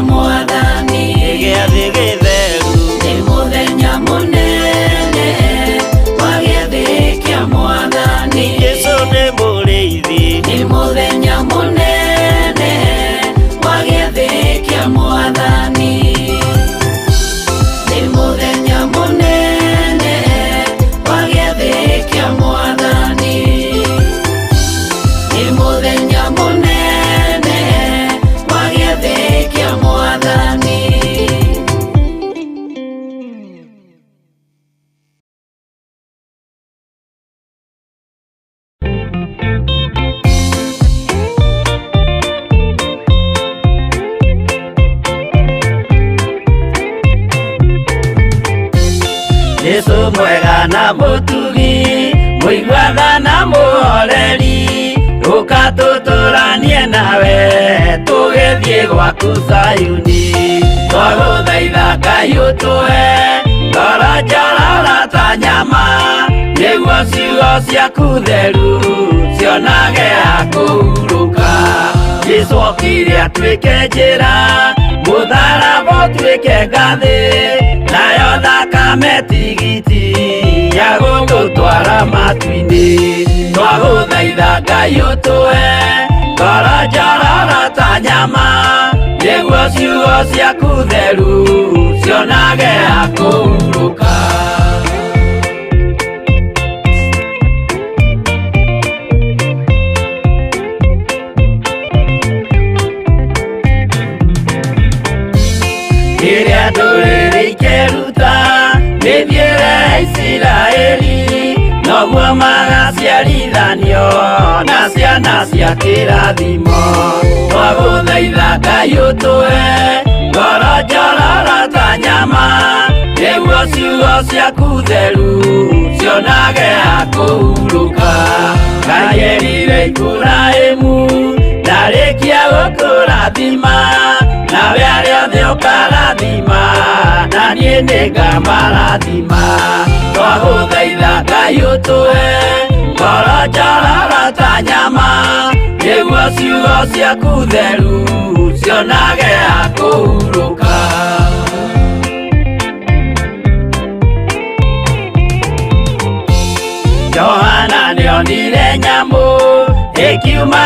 kĩa Mwathani. Gĩathĩ gĩtheru Nĩ mũthenya mũnene wa gĩathĩ kĩa Mwathani. Jesũ nĩ mũrĩithi. Nĩ mũthenya mũnene wa gĩathĩ kĩa Mwathani. Nĩ mũthenya mũnene wa gĩathĩ kĩa Mwathani. Nĩ mũthenya mũnene wa gĩathĩ kĩa Mwathani. Jesũ mwega na mũtugi, mũigua na mũhoreri, ũka tũtũranie nawe tũgĩthiĩ gwaku Zayuni. Twagũthaitha Ngai ũtũhe ngoro njororo ta nyama, nĩguo ciugo ciaku theru cionage ha kũhurũka. Jesũ okire atuĩke njĩra, mũtharaba ũtuĩke ngathĩ, nayo thakame tigiti ya gũgũtwara matu-inĩ. Twagũthaitha Ngai ũtũhe ngoro njororo ta nyama, nĩguo ciugo ciaku theru cionage ha kũhurũka. Kĩrĩa ndũrĩrĩ ikeruta mĩthiĩre ya Isiraeli, noguo magaciarithanio na ciana cia kĩrathimo. Twagũthaitha Ngai ũtũhe ngoro njororo ta nyama, nĩguo ciugo ciaku theru cionage ha kũhurũka. Ngai erire Iburahĩmu ndarĩkia gũkũrathima, nawe arĩa othe ũkarathima na niĩ nĩngamarathima. Twagũthaitha Ngai ũtũhe ngoro njororo ta nyama, nĩguo ciugo ciaku theru cionage ha kũhurũka. Johana nĩonire nyamũ ĩkiuma